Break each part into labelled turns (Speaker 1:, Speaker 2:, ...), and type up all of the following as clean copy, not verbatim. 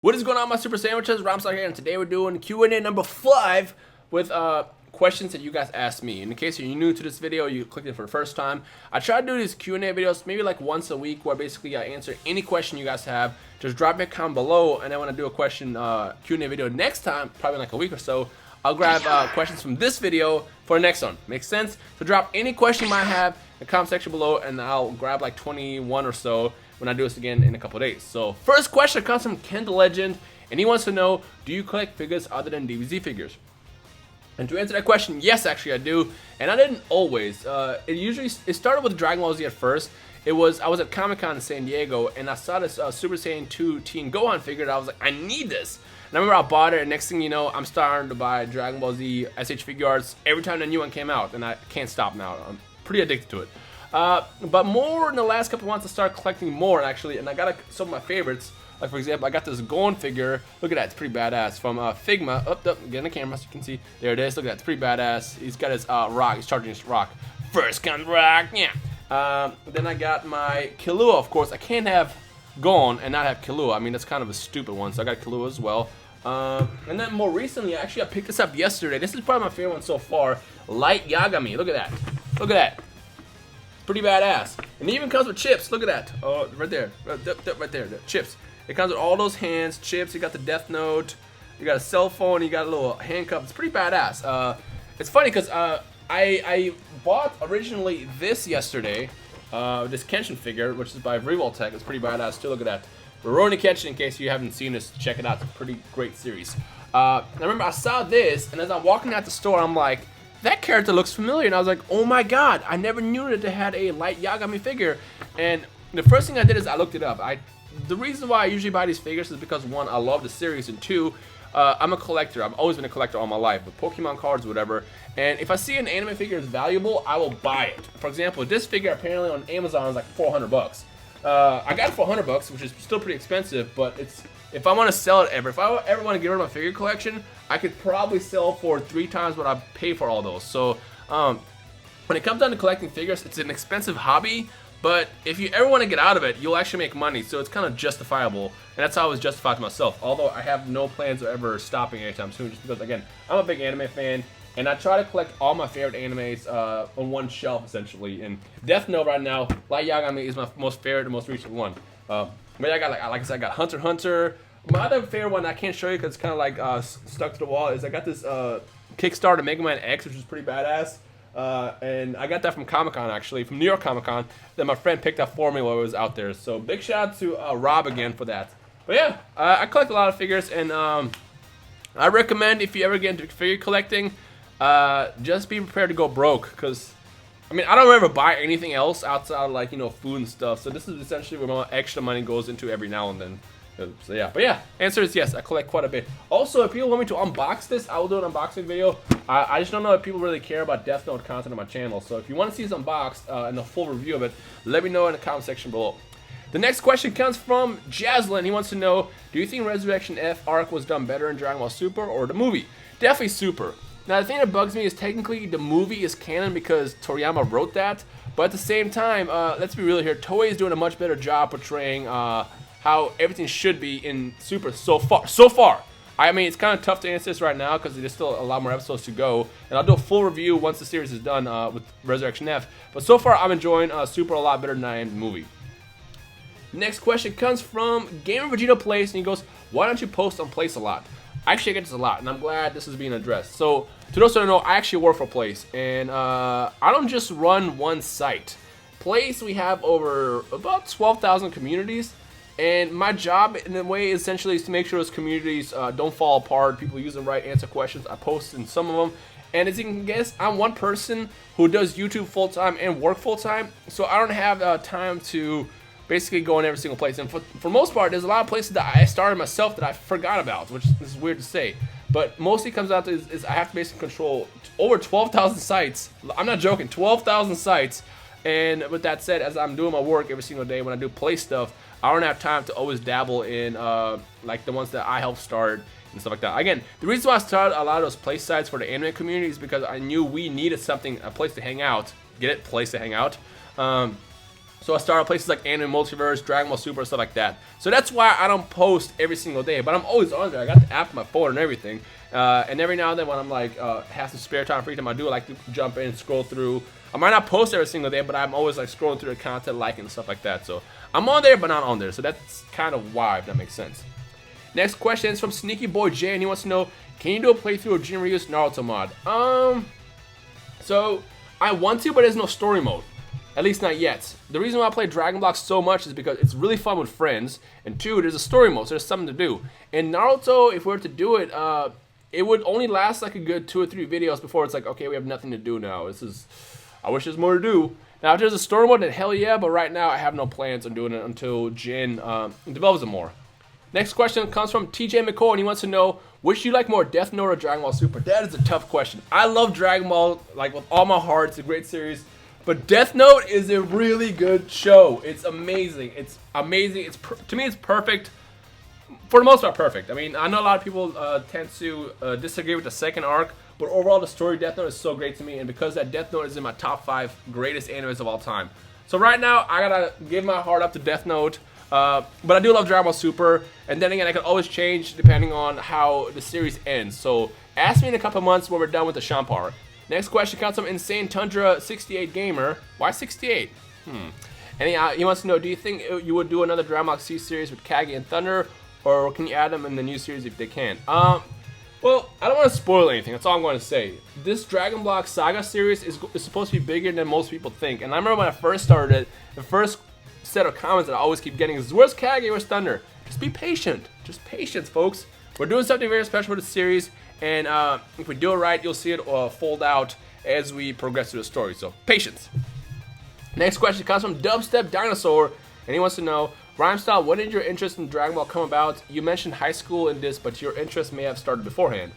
Speaker 1: What is going on, my super sandwiches? Rhymestyle here, and today we're doing Q&A number 5 with questions that you guys asked me. In case you're new to this video, you clicked it for the first time, I try to do these Q&A videos maybe like once a week, where basically I answer any question you guys have. Just drop me a comment below, and then when I do a question Q&A video next time, probably in like a week or so, I'll grab questions from this video for the next one. Makes sense? So drop any question you might have in the comment section below, and I'll grab like 21 or so when I do this again in a couple days. So first question comes from Ken the Legend, and he wants to know, do you collect figures other than DBZ figures? And to answer that question, yes, actually I do, and I didn't always. It started with Dragon Ball Z at first. I was at Comic-Con in San Diego, and I saw this Super Saiyan 2 Teen Gohan figure, and I was like, I need this. And I remember I bought it, and next thing you know, I'm starting to buy Dragon Ball Z SH figure arts every time the new one came out, and I can't stop now. I'm pretty addicted to it. But more in the last couple months, I started collecting more actually, and I got some of my favorites. Like for example, I got this Gohan figure. Look at that, it's pretty badass. From Figma. Up, get in the camera so you can see. There it is. Look at that, it's pretty badass. He's got his rock. He's charging his rock. First comes rock, yeah. Then I got my Killua, of course. I can't have Gohan and not have Killua. I mean, that's kind of a stupid one. So I got Killua as well. And then more recently, actually, I picked this up yesterday. This is probably my favorite one so far. Light Yagami. Look at that. Look at that. Pretty badass. And it even comes with chips. Look at that. Oh, right there. Right there. The chips. It comes with all those hands, chips. You got the Death Note. You got a cell phone. You got a little handcuff. It's pretty badass. It's funny because I bought originally this yesterday. This Kenshin figure, which is by Revoltech. It's pretty badass too. Look at that. Rurouni Kenshin, in case you haven't seen this, check it out. It's a pretty great series. I remember I saw this, and as I'm walking out the store, I'm like, that character looks familiar, and I was like, oh my god, I never knew that they had a Light Yagami figure. And the first thing I did is I looked it up. The reason why I usually buy these figures is because, one, I love the series, and two, I'm a collector. I've always been a collector all my life with Pokemon cards, whatever. And if I see an anime figure is valuable, I will buy it. For example, this figure apparently on Amazon is like 400 bucks. I got it for 100 bucks, which is still pretty expensive, but if I want to sell it if I ever want to get rid of my figure collection, I could probably sell for 3 times what I pay for all those. So when it comes down to collecting figures, it's an expensive hobby, but if you ever want to get out of it, you'll actually make money, so it's kind of justifiable, and that's how I was justified to myself, although I have no plans of ever stopping anytime soon, just because, again, I'm a big anime fan, and I try to collect all my favorite animes on one shelf, essentially. And Death Note right now, Light Yagami is my most favorite and most recent one. Maybe I got, like I said, I got Hunter x Hunter. My other favorite one I can't show you because it's kind of like stuck to the wall is I got this Kickstarter Mega Man X, which is pretty badass. And I got that from Comic-Con, actually, from New York Comic-Con, that my friend picked up for me while I was out there. So big shout out to Rob again for that. But yeah, I collect a lot of figures, and I recommend if you ever get into figure collecting, just be prepared to go broke, because I mean, I don't ever buy anything else outside of, like, you know, food and stuff, so this is essentially where my extra money goes into every now and then. So yeah, but yeah, answer is yes, I collect quite a bit. Also, if people want me to unbox this, I will do an unboxing video. I just don't know if people really care about Death Note content on my channel, so if you want to see this unboxed and a full review of it, let me know in the comment section below. The next question comes from Jaslyn. He wants to know, do you think Resurrection F arc was done better in Dragon Ball Super or the movie? Definitely Super. Now, the thing that bugs me is technically the movie is canon because Toriyama wrote that, but at the same time, let's be real here, Toei is doing a much better job portraying how everything should be in Super so far. I mean, it's kind of tough to answer this right now because there's still a lot more episodes to go, and I'll do a full review once the series is done with Resurrection F, but so far I'm enjoying Super a lot better than I am the movie. Next question comes from Gamer Vegeta Place, and he goes, why don't you post on Place a lot? Actually, I get this a lot, and I'm glad this is being addressed. So, to those who don't know, I actually work for Place, and I don't just run one site. Place, we have over about 12,000 communities, and my job, in a way, essentially is to make sure those communities don't fall apart, people use them right, answer questions. I post in some of them, and as you can guess, I'm one person who does YouTube full-time and work full-time, so I don't have time to basically go in every single place. And for the most part, there's a lot of places that I started myself that I forgot about, which is weird to say. But mostly comes down to is I have to basically control over 12,000 sites. I'm not joking, 12,000 sites. And with that said, as I'm doing my work every single day, when I do play stuff, I don't have time to always dabble in like the ones that I helped start and stuff like that. Again, the reason why I started a lot of those play sites for the anime community is because I knew we needed something, a place to hang out. Get it? Place to hang out. So I started places like Anime Multiverse, Dragon Ball Super, stuff like that. So that's why I don't post every single day, but I'm always on there. I got the app on my phone and everything. And every now and then when I'm like, have some spare time, free time, I do like to jump in, scroll through. I might not post every single day, but I'm always like scrolling through the content, liking and stuff like that. So I'm on there, but not on there. So that's kind of why, if that makes sense. Next question is from Sneaky Boy J, and he wants to know, can you do a playthrough of Jin Ryu's Naruto mod? So I want to, but there's no story mode. At least not yet. The reason why I play Dragon Block so much is because it's really fun with friends, and two, there's a story mode, so there's something to do. In Naruto, if we were to do it, it would only last like a good 2 or 3 videos before it's like, okay, we have nothing to do now. I wish there's more to do. Now, if there's a story mode, then hell yeah, but right now I have no plans on doing it until Jin develops it more. Next question comes from TJ McCall, and he wants to know, which do you like more, Death Note or Dragon Ball Super? That is a tough question. I love Dragon Ball, like, with all my heart. It's a great series. But Death Note is a really good show. It's amazing. It's amazing. To me, it's perfect. For the most part, perfect. I mean, I know a lot of people tend to disagree with the second arc, but overall, the story of Death Note is so great to me, and because that Death Note is in my top 5 greatest animes of all time. So right now, I gotta give my heart up to Death Note. But I do love Dragon Ball Super, and then again, I can always change depending on how the series ends. So ask me in a couple months when we're done with the Champ arc. Next question comes from Insane Tundra 68 Gamer. Why 68? And he wants to know, do you think you would do another Dragon Ball C series with Kage and Thunder, or can you add them in the new series if they can? Well, I don't want to spoil anything. That's all I'm going to say. This Dragon Ball Saga series is supposed to be bigger than most people think. And I remember when I first started it, the first set of comments that I always keep getting is, where's Kage, where's Thunder? Just be patient. Just patience, folks. We're doing something very special with the series, and if we do it right, you'll see it fold out as we progress through the story. So, patience. Next question comes from Dubstep Dinosaur, and he wants to know, Rhymestyle, when did your interest in Dragon Ball come about? You mentioned high school in this, but your interest may have started beforehand.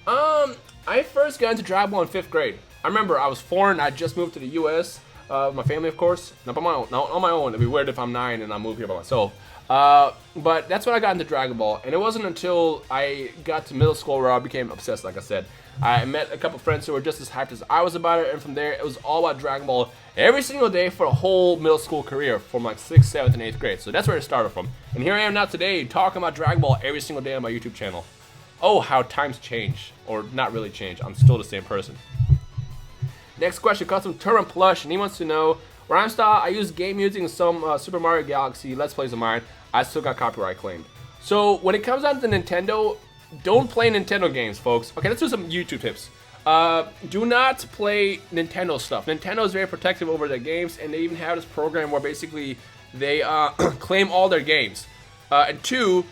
Speaker 1: I first got into Dragon Ball in 5th grade. I remember I was 4 and I just moved to the U.S., my family, of course. Not by my own. Not on my own. It'd be weird if I'm 9 and I move here by myself. But that's when I got into Dragon Ball, and it wasn't until I got to middle school where I became obsessed, like I said. I met a couple friends who were just as hyped as I was about it, and from there, it was all about Dragon Ball every single day for a whole middle school career from like 6th, 7th, and 8th grade. So that's where it started from. And here I am now today talking about Dragon Ball every single day on my YouTube channel. Oh, how times change. Or not really change. I'm still the same person. Next question comes from Turin Plush, and he wants to know, Rhymestyle, I use game music in some Super Mario Galaxy Let's Plays of mine. I still got copyright claimed. So when it comes down to Nintendo, don't play Nintendo games, folks. Okay, let's do some YouTube tips. Do not play Nintendo stuff. Nintendo is very protective over their games, and they even have this program where basically they claim all their games. And 2,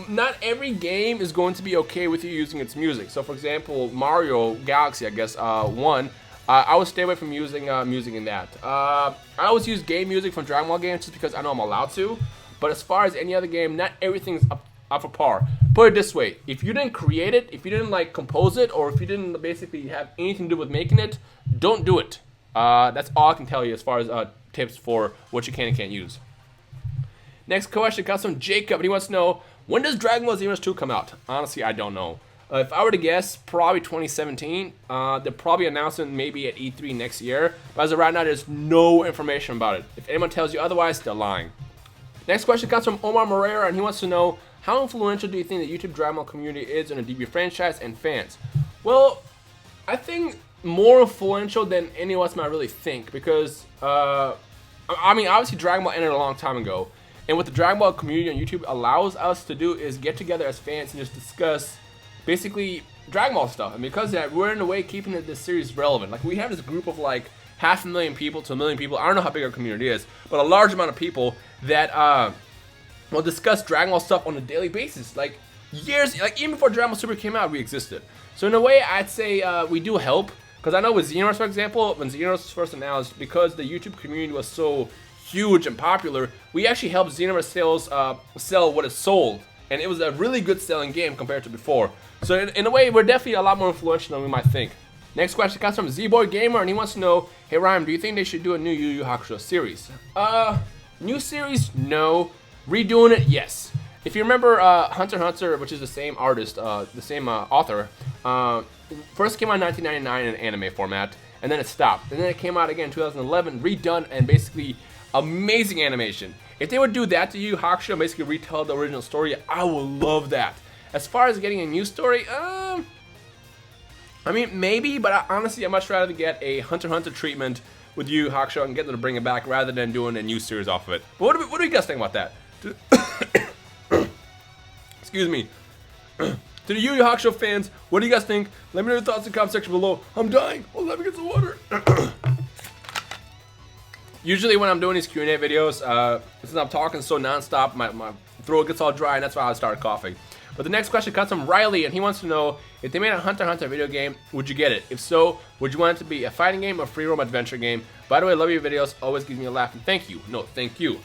Speaker 1: not every game is going to be okay with you using its music. So for example, Mario Galaxy, I guess, 1, I would stay away from using music in that. I always use game music from Dragon Ball games just because I know I'm allowed to. But as far as any other game, not everything's up for par. Put it this way, if you didn't create it, if you didn't like compose it, or if you didn't basically have anything to do with making it, don't do it. That's all I can tell you as far as tips for what you can and can't use. Next question comes from Jacob, and he wants to know, when does Dragon Ball Xenoverse 2 come out? Honestly, I don't know. If I were to guess, probably 2017. They'll probably announce it maybe at E3 next year. But as of right now, there's no information about it. If anyone tells you otherwise, they're lying. Next question comes from Omar Moreira, and he wants to know, how influential do you think the YouTube Dragon Ball community is in the DB franchise and fans? Well, I think more influential than any of us might really think, because, I mean, obviously Dragon Ball ended a long time ago, and what the Dragon Ball community on YouTube allows us to do is get together as fans and just discuss basically Dragon Ball stuff, and because of that, we're in a way keeping this series relevant. Like, we have this group of like 500,000 people to 1 million people, I don't know how big our community is, but a large amount of people that will discuss Dragon Ball stuff on a daily basis. Like years, like even before Dragon Ball Super came out, we existed. So in a way, I'd say we do help, because I know with Xenoverse, for example, when Xenoverse was first announced, because the YouTube community was so huge and popular, we actually helped Xenoverse sales sell what it sold, and it was a really good selling game compared to before. So in a way, we're definitely a lot more influential than we might think. Next question comes from Z-Boy Gamer, and he wants to know, hey Rhyme, do you think they should do a new Yu Yu Hakusho series? New series? No. Redoing it? Yes. If you remember Hunter x Hunter, which is the same artist, the same author, first came out in 1999 in an anime format, and then it stopped. And then it came out again in 2011, redone, and basically Amazing animation. If they would do that to Yu Yu Hakusho and basically retell the original story, I would love that. As far as getting a new story, I mean, maybe, but honestly, I'd much rather get a Hunter x Hunter treatment with Yu Yu Hakusho and get them to bring it back rather than doing a new series off of it. But what do you guys think about that? Excuse me. To the Yu Yu Hakusho fans, what do you guys think? Let me know your thoughts in the comment section below. I'm dying. Oh, let me get some water. Usually when I'm doing these Q&A videos, since I'm talking so non-stop, my throat gets all dry, and that's why I started coughing. But the next question comes from Riley, and he wants to know, if they made a Hunter x Hunter video game, would you get it? If so, would you want it to be a fighting game or free roam adventure game? By the way, love your videos, always gives me a laugh, and thank you. No, thank you.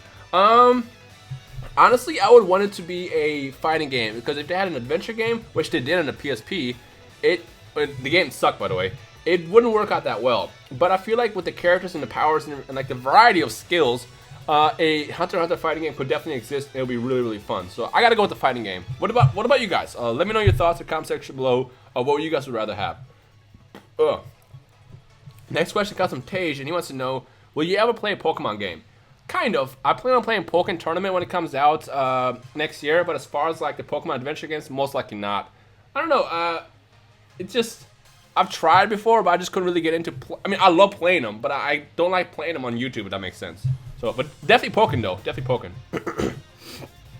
Speaker 1: Honestly, I would want it to be a fighting game, because if they had an adventure game, which they did on the PSP, the game sucked, by the way, it wouldn't work out that well. But I feel like with the characters and the powers and like the variety of skills, a Hunter x Hunter fighting game could definitely exist, and it'll be really, really fun. So I gotta go with the fighting game. What about you guys? Let me know your thoughts in the comment section below of what you guys would rather have. Next question comes from Tage, and he wants to know, will you ever play a Pokemon game? Kind of. I plan on playing Pokemon Tournament when it comes out next year, but as far as like the Pokemon Adventure games, most likely not. I don't know. It's just, I've tried before, but I just couldn't really get into. I mean, I love playing them, but I don't like playing them on YouTube. If that makes sense. So, but definitely Pokemon though. Definitely Pokemon.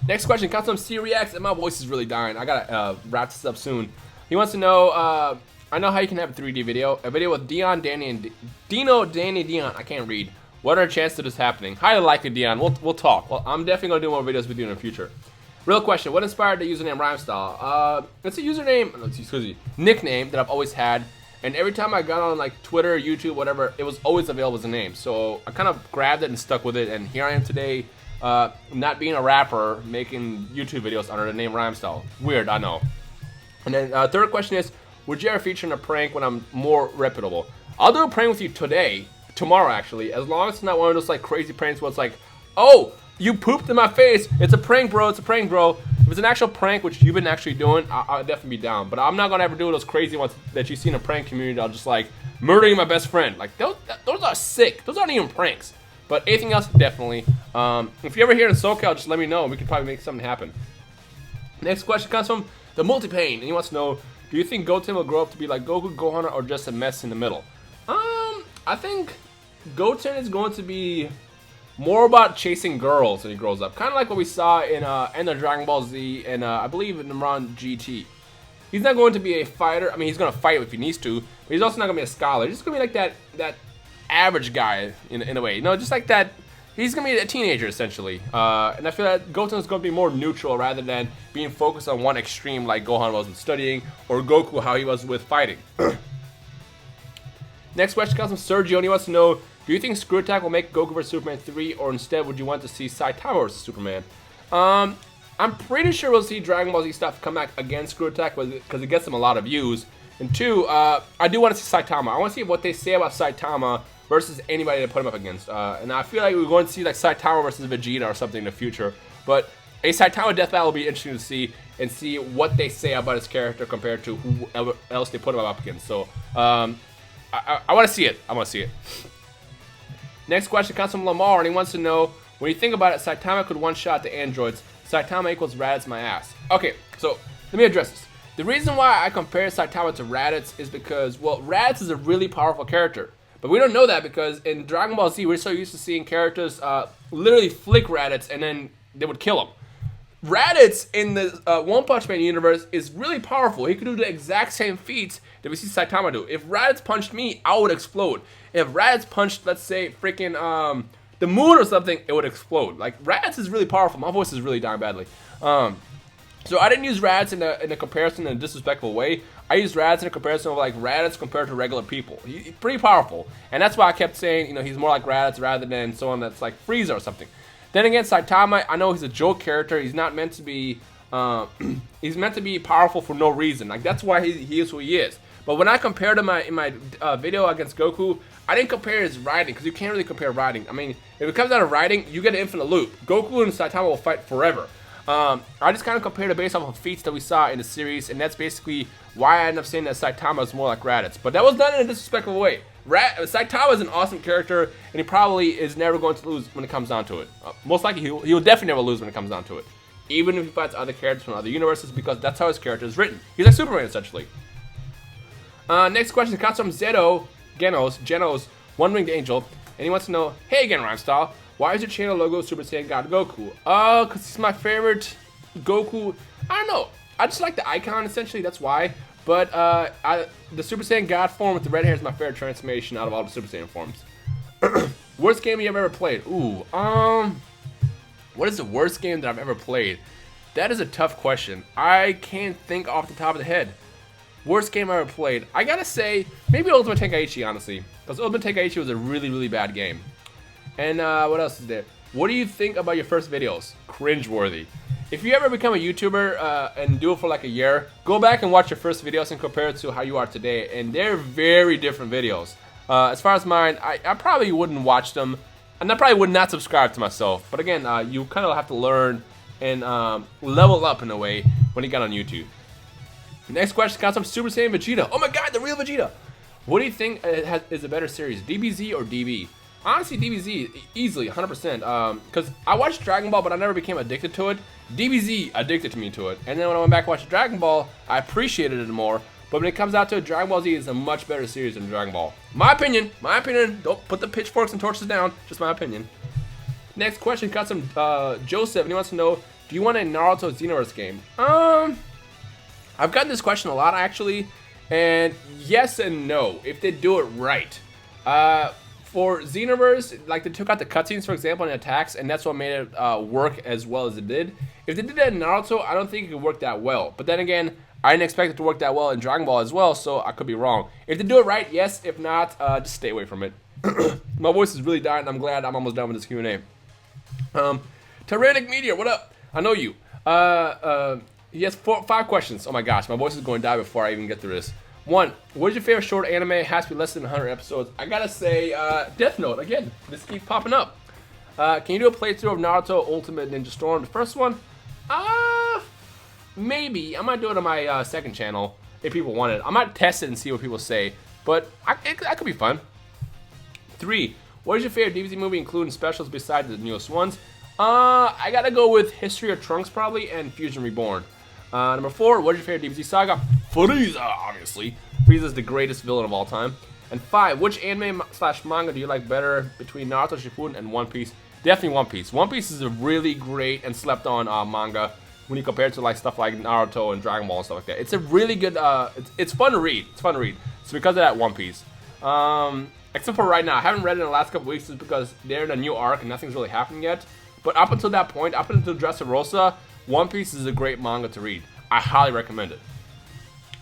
Speaker 1: Next question comes from C-Reacts, and my voice is really dying. I gotta wrap this up soon. He wants to know, I know how you can have a 3D video. A video with Dion, Danny, and Dino, Danny, Dion. I can't read. What are the chances of this happening? Highly likely, Dion. We'll talk. Well, I'm definitely gonna do more videos with you in the future. Real question: what inspired the username Rhymestyle? It's a username, excuse me, nickname that I've always had. And every time I got on like Twitter, YouTube, whatever, it was always available as a name. So I kind of grabbed it and stuck with it. And here I am today, not being a rapper, making YouTube videos under the name Rhymestyle. Weird, I know. And then third question is, would you ever feature in a prank when I'm more reputable? I'll do a prank with you tomorrow actually, as long as it's not one of those like crazy pranks where it's like, oh, you pooped in my face. It's a prank, bro. It's a prank, bro. If it's an actual prank, which you've been actually doing, I'll definitely be down. But I'm not gonna ever do those crazy ones that you see in a prank community. I'll just like murdering my best friend. Like those are sick. Those aren't even pranks. But anything else, definitely. If you're ever here in SoCal, just let me know. We can probably make something happen. Next question comes from the Multipain, and he wants to know, do you think Goten will grow up to be like Goku, Gohan, or just a mess in the middle? I think Goten is going to be more about chasing girls when he grows up. Kind of like what we saw in the Dragon Ball Z and I believe in Naruto GT. He's not going to be a fighter. I mean, he's going to fight if he needs to, but he's also not going to be a scholar. He's just going to be like that average guy in a way. You know, just like that. He's going to be a teenager, essentially. And I feel that Goten is going to be more neutral rather than being focused on one extreme like Gohan was with studying or Goku how he was with fighting. Next question comes from Sergio, and he wants to know, do you think Screw Attack will make Goku vs. Superman 3, or instead would you want to see Saitama vs. Superman? I'm pretty sure we'll see Dragon Ball Z stuff come back against Screw Attack because it gets them a lot of views. And two, I do want to see Saitama. I want to see what they say about Saitama versus anybody to put him up against. And I feel like we're going to see like Saitama versus Vegeta or something in the future. But a Saitama death battle will be interesting to see and see what they say about his character compared to whoever else they put him up against. So I want to see it. I want to see it. Next question comes from Lamar, and he wants to know, when you think about it, Saitama could one-shot the androids. Saitama equals Raditz my ass. Okay, so let me address this. The reason why I compare Saitama to Raditz is because, well, Raditz is a really powerful character. But we don't know that because in Dragon Ball Z, we're so used to seeing characters literally flick Raditz and then they would kill him. Raditz in the One Punch Man universe is really powerful. He could do the exact same feats that we see Saitama do. If Raditz punched me, I would explode. If Raditz punched, let's say, freaking the moon or something, it would explode. Like, Raditz is really powerful. My voice is really dying badly. So I didn't use Raditz in a comparison in a disrespectful way. I used Raditz in a comparison of like Raditz compared to regular people. He's pretty powerful. And that's why I kept saying, you know, he's more like Raditz rather than someone that's like Frieza or something. Then again, Saitama, I know he's a joke character. He's not meant to be, he's meant to be powerful for no reason. Like, that's why he is who he is. But when I compared him in my video against Goku, I didn't compare his riding, because you can't really compare riding. I mean, if it comes out of riding, you get an infinite loop. Goku and Saitama will fight forever. I just kind of compared it based off of feats that we saw in the series, and that's basically why I ended up saying that Saitama is more like Raditz. But that was done in a disrespectful way. Saitama is an awesome character, and he probably is never going to lose when it comes down to it. Most likely, he will definitely never lose when it comes down to it. Even if he fights other characters from other universes, because that's how his character is written. He's like Superman, essentially. Next question comes from Genos, One Winged Angel, and he wants to know, hey again, Rhymestyle, why is your channel logo Super Saiyan God Goku? Because he's my favorite Goku. I don't know. I just like the icon, essentially, that's why. But the Super Saiyan God form with the red hair is my favorite transformation out of all the Super Saiyan forms. Worst game you've ever played? Ooh, what is the worst game that I've ever played? That is a tough question. I can't think off the top of the head. Worst game I ever played? I gotta say, maybe Ultimate Tenkaichi, honestly. Because Ultimate Tenkaichi was a really, really bad game. And what else is there? What do you think about your first videos? Cringeworthy. If you ever become a YouTuber and do it for like a year, go back and watch your first videos and compare it to how you are today. And they're very different videos. As far as mine, I probably wouldn't watch them. And I probably would not subscribe to myself. But again, you kind of have to learn and level up in a way when you got on YouTube. Next question comes from Super Saiyan Vegeta. Oh my god, the real Vegeta! What do you think is a better series, DBZ or DB? Honestly, DBZ, easily, 100%. Because I watched Dragon Ball, but I never became addicted to it. DBZ addicted me to it. And then when I went back and watched Dragon Ball, I appreciated it more. But when it comes out to it, Dragon Ball Z is a much better series than Dragon Ball. My opinion. Don't put the pitchforks and torches down. Just my opinion. Next question comes from Joseph, and he wants to know, do you want a Naruto Xenoverse game? I've gotten this question a lot, actually. And yes and no, if they do it right. For Xenoverse, like they took out the cutscenes, for example, in attacks, and that's what made it work as well as it did. If they did that in Naruto, I don't think it could work that well. But then again, I didn't expect it to work that well in Dragon Ball as well, so I could be wrong. If they do it right, yes. If not, just stay away from it. My voice is really dying, and I'm glad I'm almost done with this Q&A. Tyrannic Meteor, what up? I know you. He has 5 questions. Oh my gosh, my voice is going to die before I even get through this. 1, what is your favorite short anime? It has to be less than 100 episodes. I gotta say, Death Note. Again, this keeps popping up. Can you do a playthrough of Naruto Ultimate Ninja Storm? The first one? Maybe. I might do it on my second channel if people want it. I might test it and see what people say. But that could be fun. 3, what is your favorite DBZ movie, including specials besides the newest ones? I gotta go with History of Trunks probably, and Fusion Reborn. Number 4, what is your favorite DBZ saga? Frieza, obviously. Frieza is the greatest villain of all time. And 5, which anime/manga do you like better between Naruto Shippuden and One Piece? Definitely One Piece. One Piece is a really great and slept-on manga when you compare it to like stuff like Naruto and Dragon Ball and stuff like that. It's a really good. It's fun to read. It's fun to read. So because of that, One Piece. Except for right now, I haven't read it in the last couple weeks just because they're in a new arc and nothing's really happening yet. But up until that point, up until Dressrosa, One Piece is a great manga to read. I highly recommend it.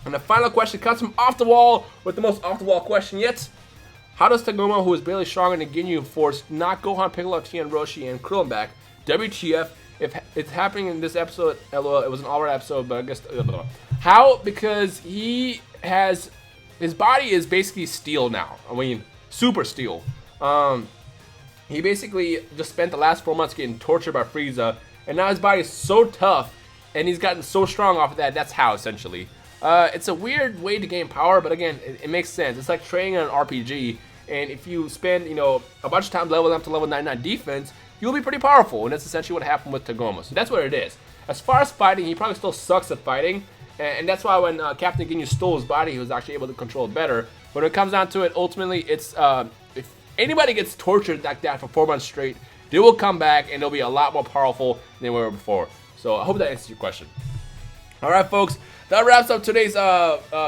Speaker 1: And the final question comes from Off the Wall with the most off the wall question yet. How does Tagoma, who is barely stronger than Ginyu Force, knock Gohan, Piccolo, Tien, Roshi, and Krillin back? WTF? If it's happening in this episode, LOL, it was an alright episode, but I guess how? Because his body is basically steel now. I mean, super steel. He basically just spent the last 4 months getting tortured by Frieza, and now his body is so tough, and he's gotten so strong off of that. That's how, essentially. It's a weird way to gain power, but again, it makes sense. It's like training in an RPG, and if you spend, a bunch of time leveling up to level 99 defense, you'll be pretty powerful, and that's essentially what happened with Tagoma. So that's what it is. As far as fighting, he probably still sucks at fighting, and that's why when Captain Ginyu stole his body, he was actually able to control it better. But when it comes down to it, ultimately, it's if anybody gets tortured like that for 4 months straight, they will come back, and they'll be a lot more powerful than they were before. So I hope that answers your question. All right, folks. That wraps up today's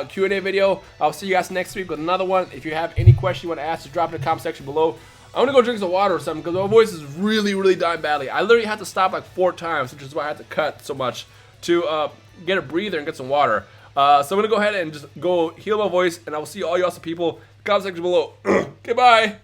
Speaker 1: Q&A video. I'll see you guys next week with another one. If you have any question you want to ask, just drop it in the comment section below. I'm going to go drink some water or something because my voice is really, really dying badly. I literally had to stop like 4 times, which is why I had to cut so much to get a breather and get some water. So I'm going to go ahead and just go heal my voice, and I will see all you awesome people in the comment section below. Okay, bye.